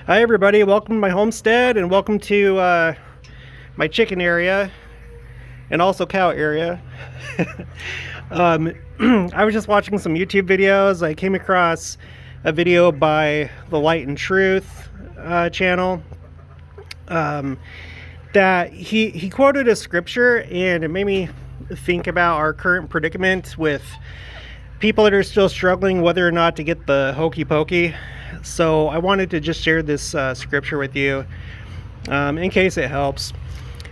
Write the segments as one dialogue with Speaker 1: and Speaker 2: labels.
Speaker 1: Hi everybody, welcome to my homestead and welcome to my chicken area and also cow area. I was just watching some YouTube videos. I came across a video by the Light and Truth channel that he quoted a scripture, and it made me think about our current predicament with people that are still struggling whether or not to get the hokey pokey. So I wanted to just share this scripture with you in case it helps.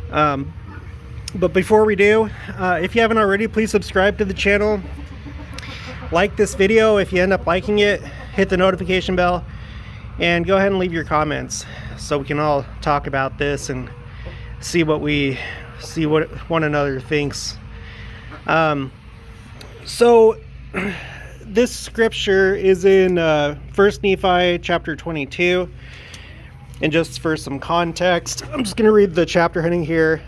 Speaker 1: But before we do, if you haven't already, please subscribe to the channel. Like this video if you end up liking it. Hit the notification bell. And go ahead and leave your comments so we can all talk about this and see what one another thinks. So this scripture is in 1 Nephi chapter 22. And just for some context, I'm just going to read the chapter heading here.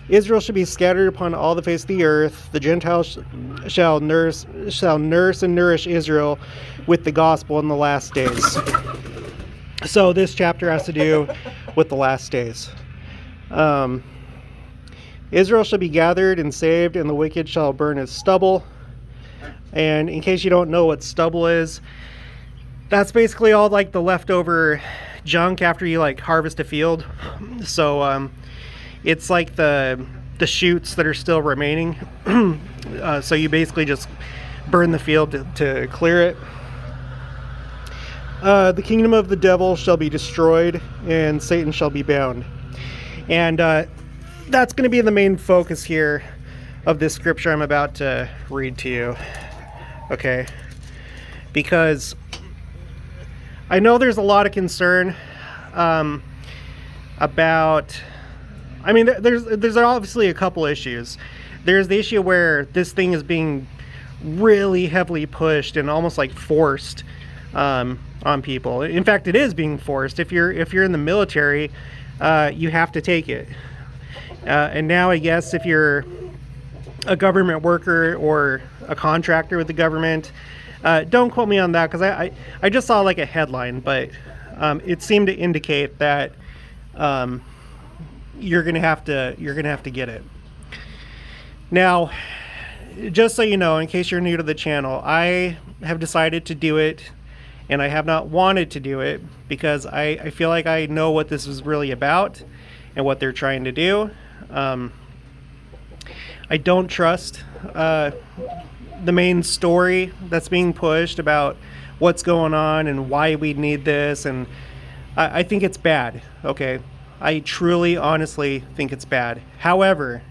Speaker 1: Israel shall be scattered upon all the face of the earth. The Gentiles shall nurse and nourish Israel with the gospel in the last days. So this chapter has to do with the last days. Israel shall be gathered and saved, and the wicked shall burn as stubble. And in case you don't know what stubble is, that's basically all like the leftover junk after you like harvest a field. So it's like the shoots that are still remaining. So you basically just burn the field to clear it. The kingdom of the devil shall be destroyed, and Satan shall be bound. And that's going to be the main focus here of this scripture I'm about to read to you. Okay, because I know there's a lot of concern about, I mean, there's obviously a couple issues. There's the issue where this thing is being really heavily pushed and almost like forced on people. In fact, it is being forced. If you're in the military, you have to take it. And now I guess if you're a government worker or a contractor with the government, don't quote me on that, because I just saw like a headline, but it seemed to indicate that you're gonna have to get it. Now, just so you know, in case you're new to the channel, I have decided to do it, and I have not wanted to do it because I feel like I know what this is really about and what they're trying to do. I don't trust the main story that's being pushed about what's going on and why we need this, and I think it's bad. Okay, I truly, honestly think it's bad. However,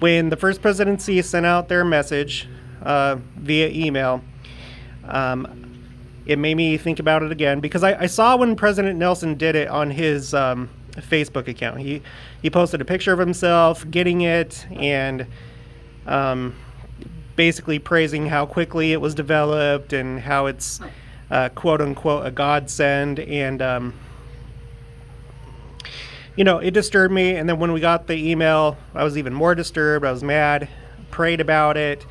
Speaker 1: when the first presidency sent out their message via email, it made me think about it again, because I saw when President Nelson did it on his Facebook account. He posted a picture of himself getting it, and basically praising how quickly it was developed and how it's quote unquote a godsend. And it disturbed me. And then when we got the email, I was even more disturbed. I was mad, prayed about it,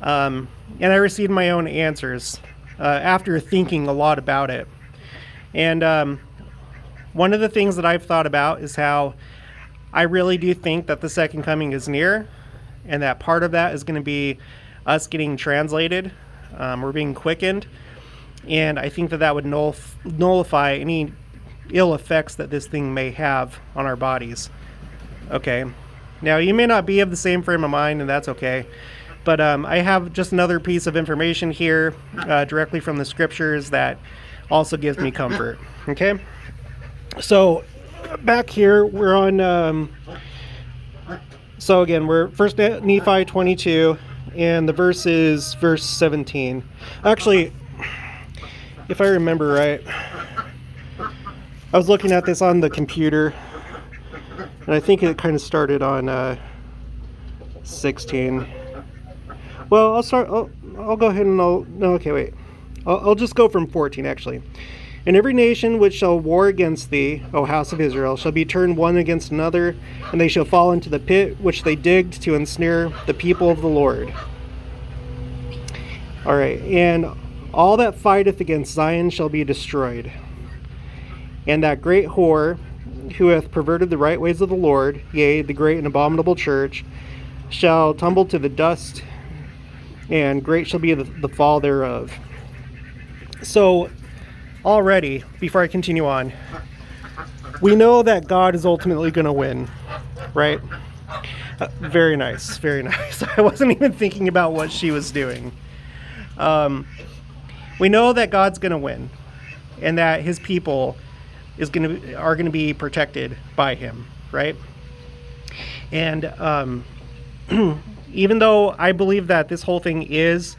Speaker 1: and I received my own answers after thinking a lot about it. And one of the things that I've thought about is how I really do think that the second coming is near, and that part of that is going to be us getting translated. We're being quickened, and I think that would nullify any ill effects that this thing may have on our bodies. Okay, now you may not be of the same frame of mind, and that's okay, but I have just another piece of information here directly from the scriptures that also gives me comfort. Okay, so back here we're on so again, we're 1 Nephi 22, and the verse is verse 17. Actually, if I remember right, I was looking at this on the computer, and I think it kind of started on 16. Well, I'll go ahead and I'll just go from 14 actually. And every nation which shall war against thee, O house of Israel, shall be turned one against another, and they shall fall into the pit which they digged to ensnare the people of the Lord. All right, and All that fighteth against Zion shall be destroyed. And that great whore, who hath perverted the right ways of the Lord, yea, the great and abominable church, shall tumble to the dust, and great shall be the fall thereof. So, already, before I continue on, we know that God is ultimately going to win, right? Very nice, very nice. I wasn't even thinking about what she was doing. We know that God's going to win, and that his people are going to be protected by him, right? And even though I believe that this whole thing is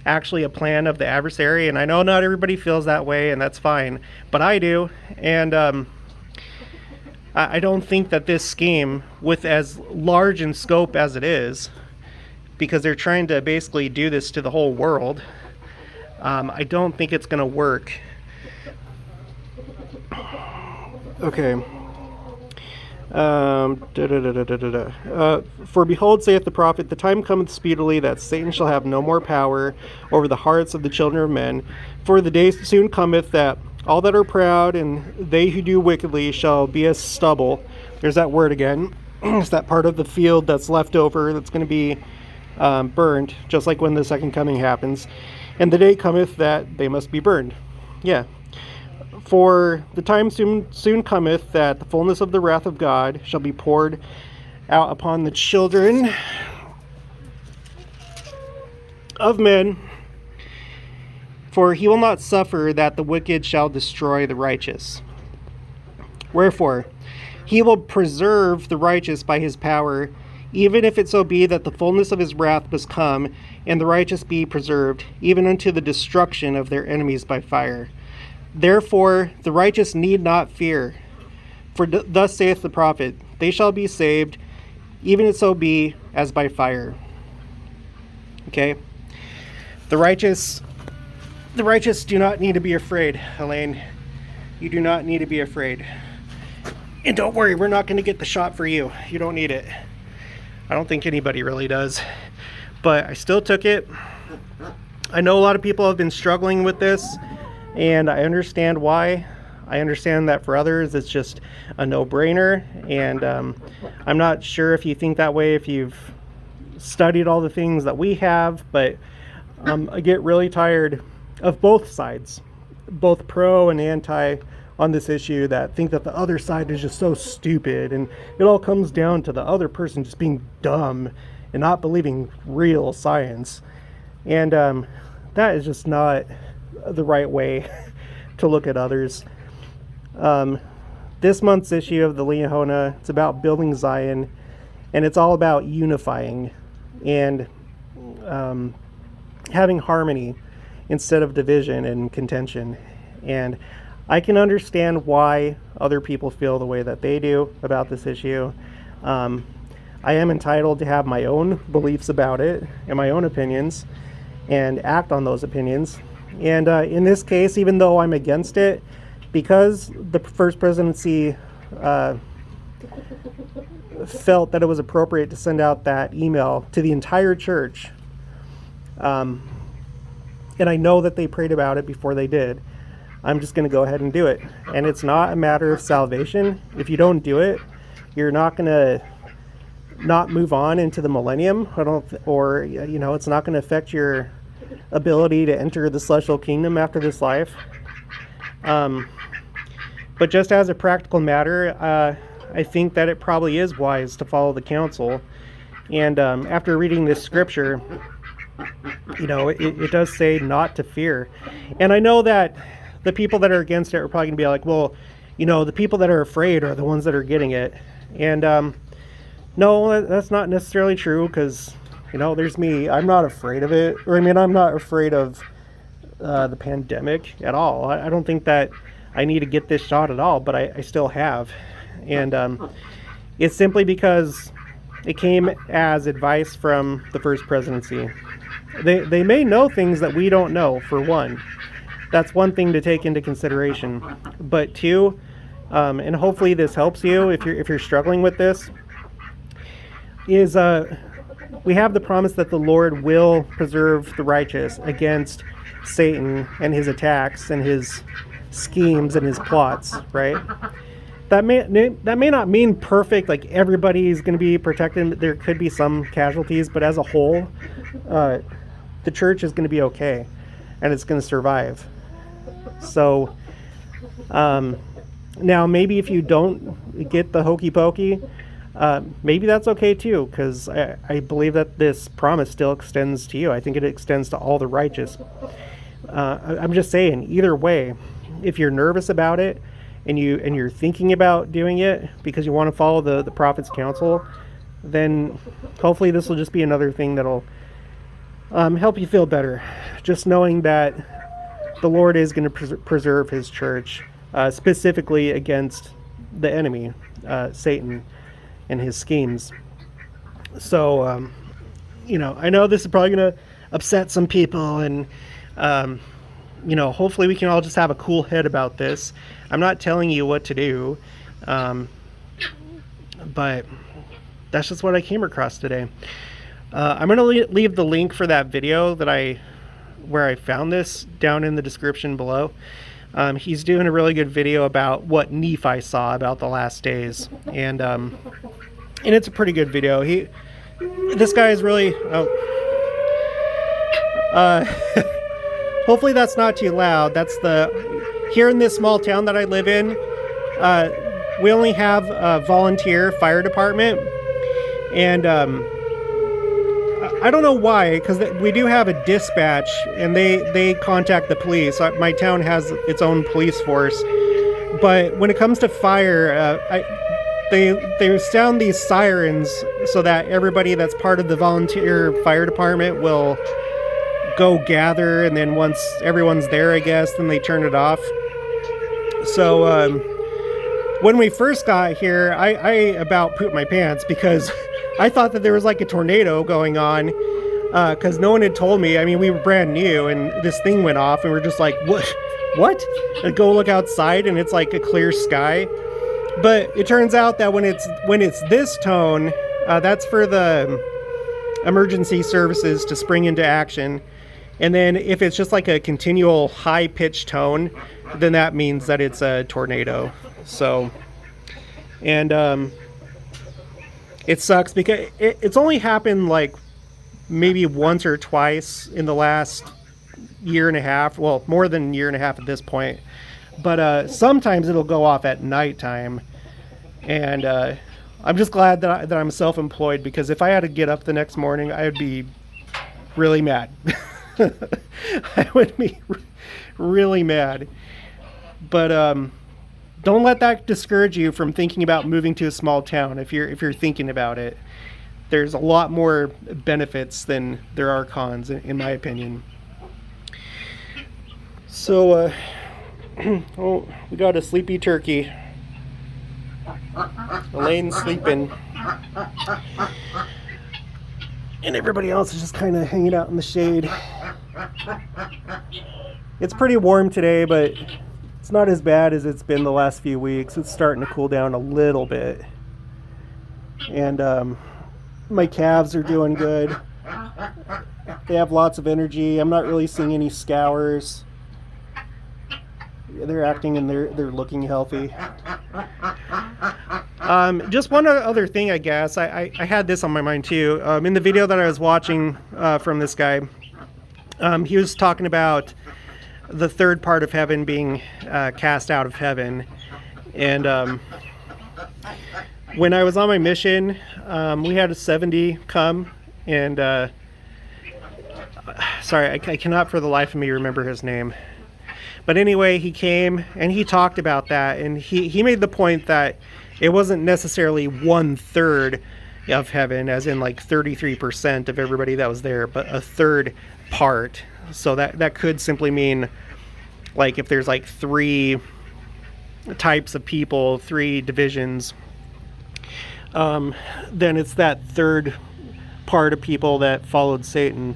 Speaker 1: actually a plan of the adversary, and I know not everybody feels that way, and that's fine, but I do. And I don't think that this scheme, with as large in scope as it is, because they're trying to basically do this to the whole world, I don't think it's going to work. Okay. For behold, saith the prophet, the time cometh speedily that Satan shall have no more power over the hearts of the children of men. For the day soon cometh that all that are proud and they who do wickedly shall be as stubble. There's that word again. It's that part of the field that's left over that's going to be burned, just like when the second coming happens. And the day cometh that they must be burned. Yeah. For the time soon cometh that the fulness of the wrath of God shall be poured out upon the children of men. For he will not suffer that the wicked shall destroy the righteous. Wherefore, he will preserve the righteous by his power, even if it so be that the fullness of his wrath must come, and the righteous be preserved, even unto the destruction of their enemies by fire. Therefore, the righteous need not fear. For thus saith the prophet, they shall be saved, even if so be as by fire. Okay? The righteous do not need to be afraid, Elaine. You do not need to be afraid. And don't worry, we're not going to get the shot for you. You don't need it. I don't think anybody really does. But I still took it. I know a lot of people have been struggling with this, and I understand why. I understand that for others it's just a no-brainer, and I'm not sure if you think that way, if you've studied all the things that we have, but I get really tired of both sides, both pro and anti on this issue, that think that the other side is just so stupid, and it all comes down to the other person just being dumb and not believing real science. And that is just not the right way to look at others. This month's issue of the Liahona, it's about building Zion, and it's all about unifying and having harmony instead of division and contention. And I can understand why other people feel the way that they do about this issue. I am entitled to have my own beliefs about it and my own opinions and act on those opinions. And in this case, even though I'm against it, because the first presidency felt that it was appropriate to send out that email to the entire church, and I know that they prayed about it before they did, I'm just going to go ahead and do it. And it's not a matter of salvation. If you don't do it, you're not going to not move on into the millennium. It's not going to affect your ability to enter the celestial kingdom after this life. But just as a practical matter, I think that it probably is wise to follow the counsel. And after reading this scripture, it does say not to fear. And I know that the people that are against it are probably going to be like, well, the people that are afraid are the ones that are getting it. And no, that's not necessarily true, because, there's me. I'm not afraid of it. I'm not afraid of the pandemic at all. I don't think that I need to get this shot at all, but I still have. And it's simply because it came as advice from the first presidency. They may know things that we don't know, for one. That's one thing to take into consideration. But two, and hopefully this helps you if you're struggling with this, is we have the promise that the Lord will preserve the righteous against Satan and his attacks and his schemes and his plots, right? That may not mean perfect, like everybody's going to be protected. There could be some casualties, but as a whole, the church is going to be okay, and it's going to survive. So, now maybe if you don't get the hokey pokey, maybe that's okay too, because I believe that this promise still extends to you. I think it extends to all the righteous. I'm just saying, either way, if you're nervous about it and you're thinking about doing it because you want to follow the prophet's counsel, then hopefully this will just be another thing that'll help you feel better. Just knowing that the Lord is going to preserve his church, specifically against the enemy, Satan, and his schemes. So, I know this is probably going to upset some people, and hopefully we can all just have a cool head about this. I'm not telling you what to do, but that's just what I came across today. I'm going to leave the link for that video where I found this down in the description below. He's doing a really good video about what Nephi saw about the last days, and it's a pretty good video. This guy is really hopefully that's not too loud. That's here in this small town that I live in, we only have a volunteer fire department, and I don't know why, because we do have a dispatch, and they contact the police. My town has its own police force, but when it comes to fire, they sound these sirens so that everybody that's part of the volunteer fire department will go gather, and then once everyone's there, I guess, then they turn it off. So when we first got here, I about pooped my pants because I thought that there was like a tornado going on, because no one had told me. I mean, we were brand new, and this thing went off, and we're just like, what? And go look outside, and it's like a clear sky. But it turns out that when it's this tone, that's for the emergency services to spring into action. And then if it's just like a continual high-pitched tone, then that means that it's a tornado. So, and it sucks because it's only happened like maybe once or twice in the last year and a half. Well, more than a year and a half at this point. But sometimes it'll go off at nighttime. And I'm just glad that I'm self-employed, because if I had to get up the next morning, I would be really mad. I would be really mad. But don't let that discourage you from thinking about moving to a small town. If you're thinking about it, there's a lot more benefits than there are cons, in my opinion. So we got a sleepy turkey. Elaine's sleeping, and everybody else is just kind of hanging out in the shade. It's pretty warm today, but it's not as bad as it's been the last few weeks. It's starting to cool down a little bit, and my calves are doing good. They have lots of energy. I'm not really seeing any scours. They're acting and they're looking healthy. Just one other thing, I guess. I had this on my mind too. In the video that I was watching from this guy, he was talking about the third part of heaven being cast out of heaven. And when I was on my mission, we had a 70 come, and sorry, I cannot for the life of me remember his name. But anyway, he came and he talked about that, and he made the point that it wasn't necessarily 1/3 of heaven, as in like 33% of everybody that was there, but a third part. So that could simply mean, like, if there's like 3 types of people, 3 divisions, then it's that third part of people that followed Satan.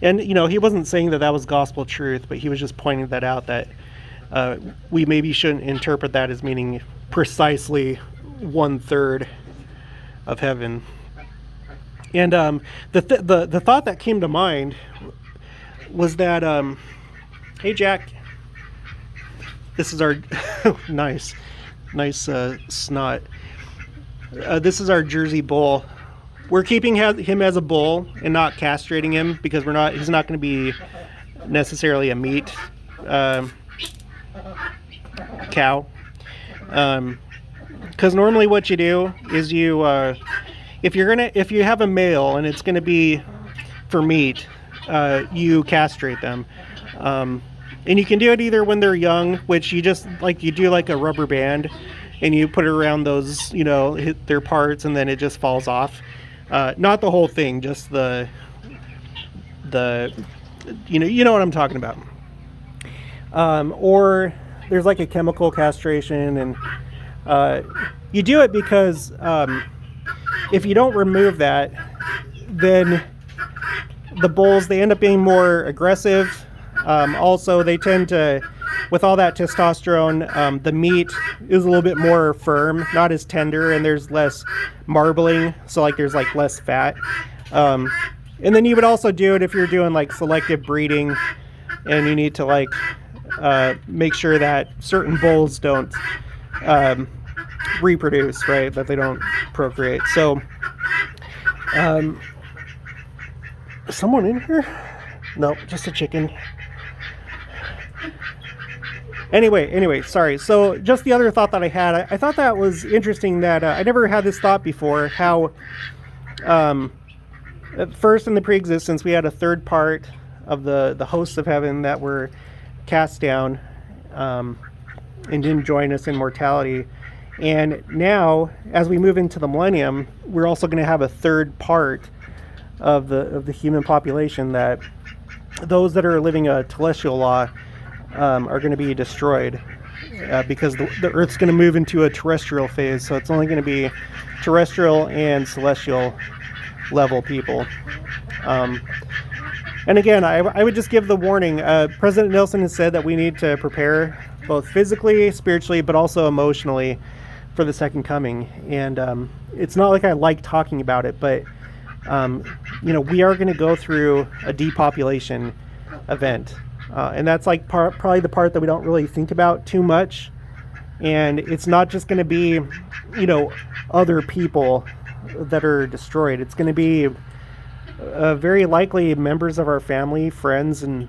Speaker 1: And, he wasn't saying that was gospel truth, but he was just pointing that out, that we maybe shouldn't interpret that as meaning precisely 1/3 of heaven. And the thought that came to mind was that, hey Jack, this is our, nice snot. This is our Jersey bull. We're keeping him as a bull and not castrating him because he's not going to be necessarily a meat cow. Because normally what you do is if you have a male and it's gonna be for meat, you castrate them, and you can do it either when they're young, which you do like a rubber band, and you put it around those, hit their parts, and then it just falls off. Not the whole thing, just the you know what I'm talking about. Or there's like a chemical castration, and you do it because if you don't remove that, then the bulls, they end up being more aggressive. Also, they tend to, with all that testosterone, the meat is a little bit more firm, not as tender, and there's less marbling, so there's less fat. And then you would also do it if you're doing selective breeding, and you need to make sure that certain bulls don't reproduce, right? That they don't procreate. So, someone in here? No, just a chicken. Anyway, sorry. So, just the other thought that I had, I thought that was interesting that I never had this thought before. How, at first in the pre-existence, we had a third part of the hosts of heaven that were cast down and didn't join us in mortality. And now, as we move into the millennium, we're also going to have a third part of the human population, that those that are living a telestial law are going to be destroyed, because the Earth's going to move into a terrestrial phase. So it's only going to be terrestrial and celestial level people. And again, I would just give the warning. President Nelson has said that we need to prepare both physically, spiritually, but also emotionally for the second coming. And it's not like I like talking about it, but we are going to go through a depopulation event. And that's probably the part that we don't really think about too much. And it's not just going to be, other people that are destroyed. It's going to be very likely members of our family, friends, and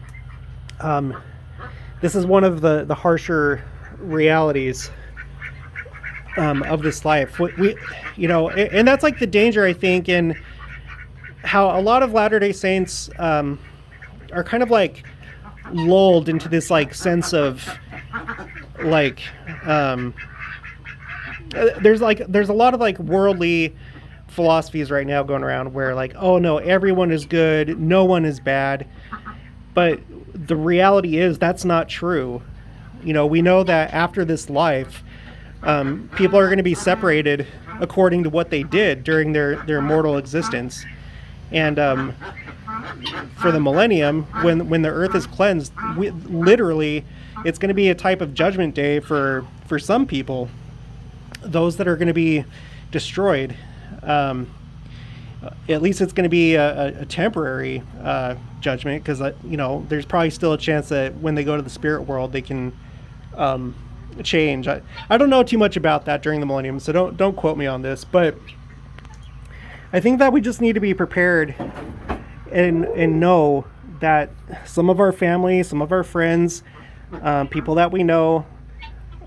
Speaker 1: this is one of the harsher realities of this life. And that's the danger, I think, in how a lot of Latter-day Saints are kind of lulled into this sense of there's a lot of worldly philosophies right now going around where oh no, everyone is good, no one is bad. But the reality is that's not true. We know that after this life, people are going to be separated according to what they did during their mortal existence. And for the millennium, when the earth is cleansed, literally it's going to be a type of judgment day for some people, those that are going to be destroyed. At least it's going to be a temporary judgment, because there's probably still a chance that when they go to the spirit world, they can change. I don't know too much about that during the millennium, so don't quote me on this, but I think that we just need to be prepared and know that some of our family, some of our friends, people that we know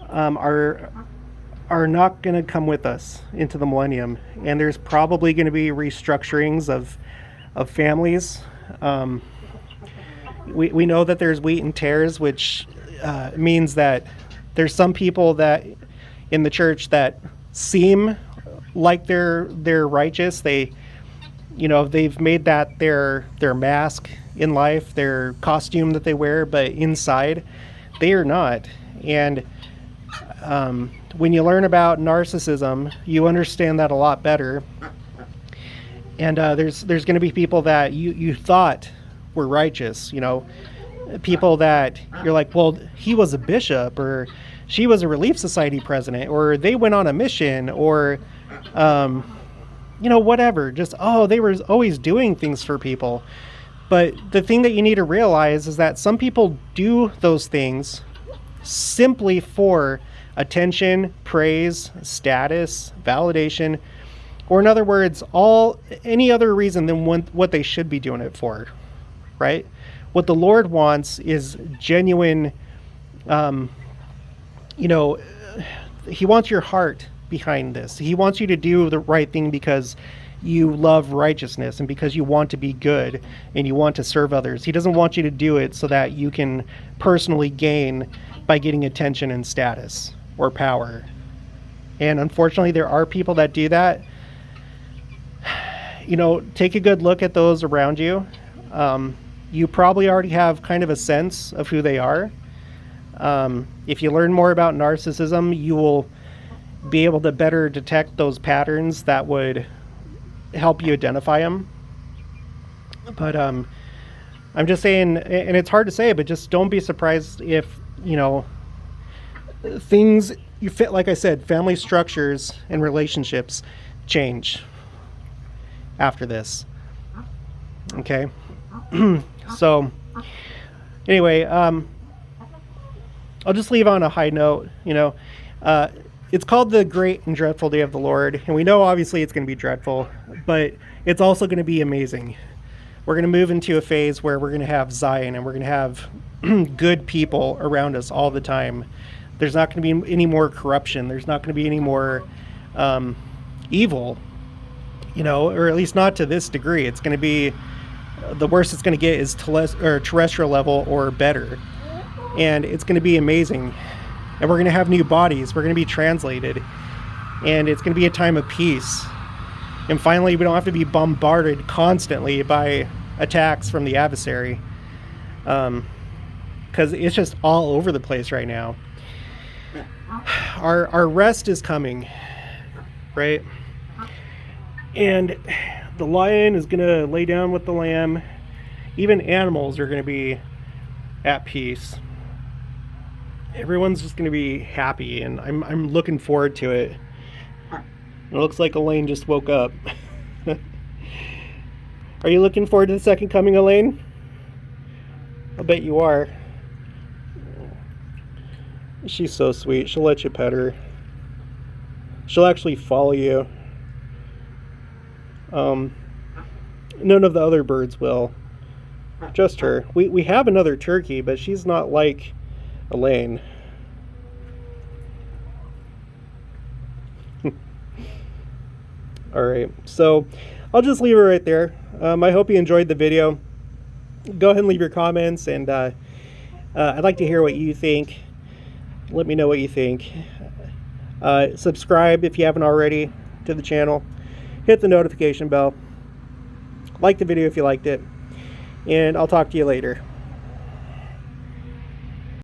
Speaker 1: are not going to come with us into the millennium, and there's probably going to be restructurings of families. We know that there's wheat and tares, which means that there's some people that in the church that seem like they're righteous. They've made that their mask in life, their costume that they wear, but inside they are not. And when you learn about narcissism, you understand that a lot better. And there's going to be people that you thought were righteous, people that you're like, well, he was a bishop, or she was a Relief Society president, or they went on a mission, or whatever. Just, they were always doing things for people. But the thing that you need to realize is that some people do those things simply for attention, praise, status, validation, or in other words, any other reason than what they should be doing it for, right? What the Lord wants is genuine, He wants your heart behind this. He wants you to do the right thing because you love righteousness and because you want to be good and you want to serve others. He doesn't want you to do it so that you can personally gain by getting attention and status or power. And unfortunately, there are people that do that. Take a good look at those around you. You probably already have kind of a sense of who they are. If you learn more about narcissism, you will be able to better detect those patterns that would help you identify them. But I'm just saying, and it's hard to say, but just don't be surprised if, things you fit, like I said, family structures and relationships change after this. Okay. So anyway, I'll just leave on a high note. It's called the Great and Dreadful Day of the Lord, and we know obviously it's going to be dreadful, but it's also going to be amazing. We're going to move into a phase where we're going to have Zion, and we're going to have good people around us all the time. There's not going to be any more corruption. There's not going to be any more evil, or at least not to this degree. It's going to be, the worst it's going to get is terrestrial level or better. And it's going to be amazing. And we're going to have new bodies. We're going to be translated. And it's going to be a time of peace. And finally, we don't have to be bombarded constantly by attacks from the adversary. Because it's just all over the place right now. Our rest is coming, right? And the lion is going to lay down with the lamb. Even animals are going to be at peace. Everyone's just going to be happy, and I'm looking forward to it. It looks like Elaine just woke up. Are you looking forward to the second coming, Elaine? I bet you are. She's so sweet. She'll let you pet her. She'll actually follow you. None of the other birds will. Just her. We have another turkey, but she's not like Elaine. Alright, so I'll just leave it right there. I hope you enjoyed the video. Go ahead and leave your comments, and I'd like to hear what you think. Let me know what you think. Subscribe if you haven't already to the channel. Hit the notification bell. Like the video if you liked it. And I'll talk to you later.